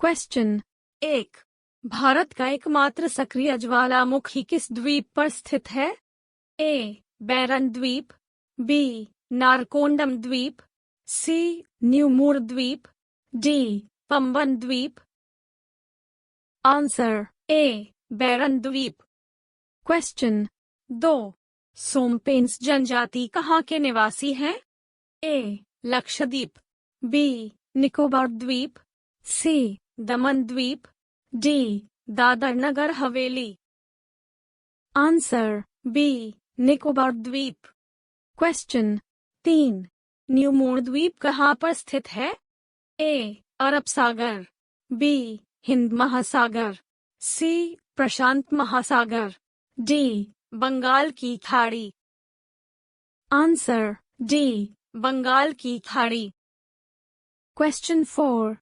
Question 1. Bharat का एकमात्र सक्रिय ज्वालामुखी किस द्वीप पर स्थित है? ए. बैरन द्वीप, बी. नारकोंडम द्वीप, सी. न्यूमूर द्वीप, डी. पंबन द्वीप। Answer A. बैरन द्वीप। क्वेश्चन 2. सोमपेंस जनजाति कहाँ के निवासी हैं? ए. लक्षद्वीप, बी. निकोबार द्वीप, सी. दमन द्वीप, D. Dadar Nagar Haveli. Answer B. Nicobar द्वीप। क्वेश्चन 3. न्यूमूर द्वीप कहाँ पर स्थित है? ए. अरब सागर, बी. हिंद महासागर, सी. प्रशांत महासागर, डी. बंगाल की खाड़ी। Answer D. बंगाल की खाड़ी। क्वेश्चन 4.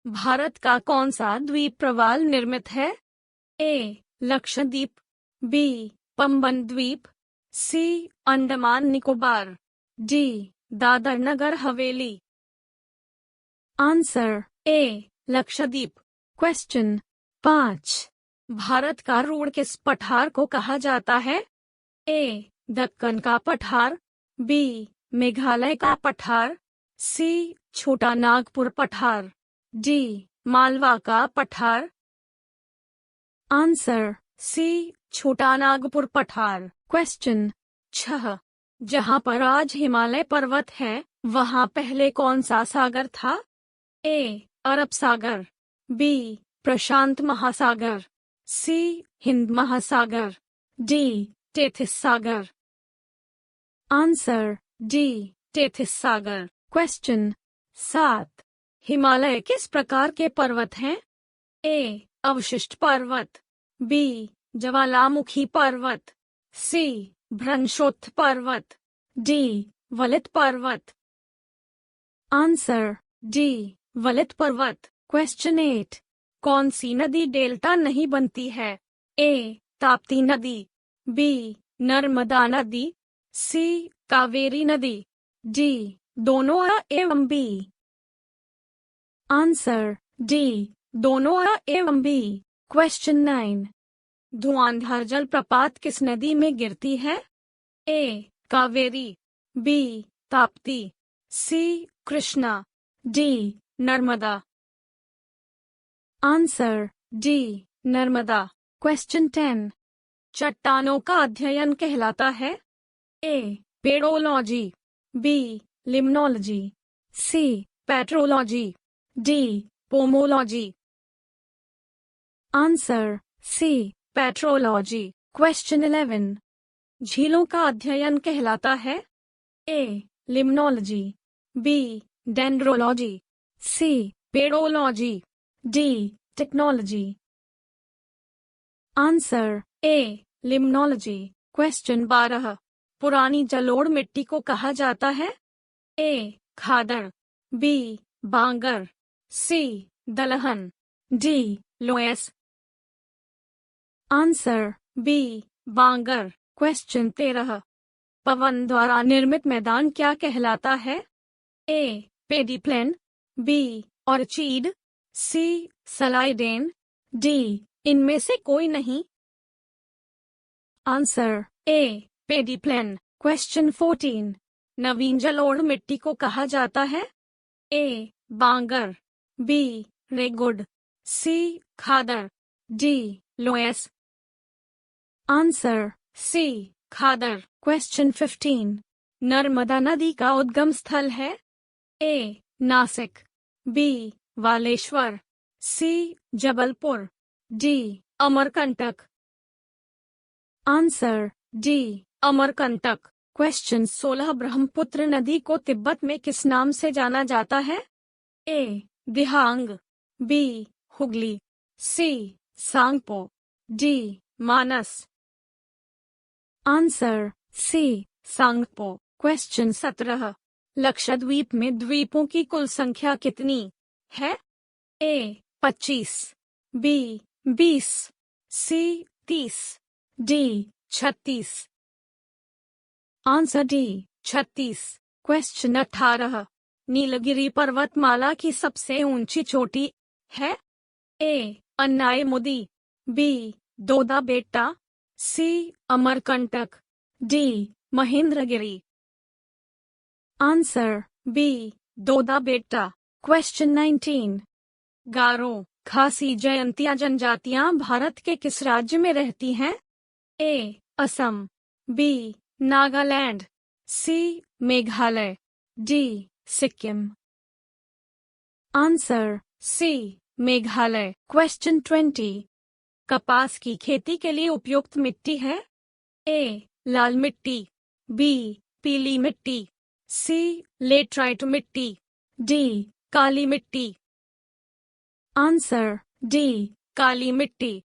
भारत का कौन सा द्वीप प्रवाल निर्मित है? ए. लक्षद्वीप, बी. पंबन द्वीप, सी. Andaman Nicobar, D. Dadar Nagar Haveli. Answer A. Lakshadweep. Question 5. Bharat का रुण किस पठार को कहा जाता है? ए. दक्कन का पठार, बी. मेघालय का पठार, सी. छोटा नागपुर पठार, डी. मालवा का पठार। Answer C. छोटा नागपुर पठार। क्वेश्चन 6. जहां पर आज हिमालय पर्वत है वहां पहले कौन सा सागर था? ए. अरब सागर, बी. प्रशांत महासागर, सी. हिंद महासागर, डी. टेथिस सागर। Answer D. टेथिस सागर। क्वेश्चन 7. हिमालय किस प्रकार के पर्वत हैं? ए. अवशिष्ट पर्वत, बी. ज्वालामुखी पर्वत, सी. भ्रंशोत्थ पर्वत, डी. वलित पर्वत। Answer D. वलित पर्वत। क्वेश्चन 8. कौन सी नदी डेल्टा नहीं बनती है? ए. ताप्ती नदी, बी. नर्मदा नदी, सी. कावेरी नदी, डी. दोनों आ एवं बी। Answer D. दोनों आ एवं बी। क्वेश्चन 9. धुआंधार जलप्रपात किस नदी में गिरती है? A. Kaveri, B. Tapti, C. Krishna, D. Narmada. Answer D. Narmada. Question 10. चट्टानों का अध्ययन कहलाता है? A. Pedology, B. Limnology, C. Petrology, D. Pomology. Answer C. Petrology. Question 11. झीलों का अध्ययन कहलाता है? A. Limnology, B. Dendrology, C. Pedology, D. Technology. Answer A. Limnology. Question 12. पुरानी जलोढ़ मिट्टी को कहा जाता है? ए. खादर, बी. बांगर, सी. दलहन, डी. लोएस। Answer B. बांगर। क्वेश्चन 13. पवन द्वारा निर्मित मैदान क्या कहलाता है? ए. पेडीप्लेन, बी. ऑर्चिड, सी. सलाइडेन, डी. इनमें से कोई नहीं। Answer A. पेडीप्लेन। क्वेश्चन 14. नवीन जलोढ़ मिट्टी को कहा जाता है? ए. बांगर, बी. रेगुड, सी. खादर, डी. लोएस। Answer C. खादर। क्वेश्चन 15. नर्मदा नदी का उद्गम स्थल है? A. Nashik, B. Waleshwar, C. Jabalpur, D. Amarkantak. Answer D. Amarkantak. Question 16. Brahmaputra नदी को तिब्बत में किस नाम से जाना जाता है? A. Dihang, B. Hooghly, C. Tsangpo, D. Manas. Answer C. Tsangpo. Question 17. Lakshadweep में द्वीपों की कुल संख्या कितनी है? A. 25, B. 20, C. 30, D. 36। Answer D. 36। Question 18. Nilgiri पर्वतमाला की सबसे ऊंची चोटी है? A Anaimudi, B Doda Betta, C Amarkantak, D Mahendragiri. Answer B Doda Betta. Question 19। Garo Khasi Jaintia जनजातियां Bharat के किस राज्य में रहती हैं? A Assam, B Nagaland, C Meghalaya, D Sikkim. Answer C Meghalaya. Question 20। कपास की खेती के लिए उपयुक्त मिट्टी है? ए लाल मिट्टी, बी पीली मिट्टी, सी लेटराइट मिट्टी, डी काली मिट्टी। आंसर डी काली मिट्टी।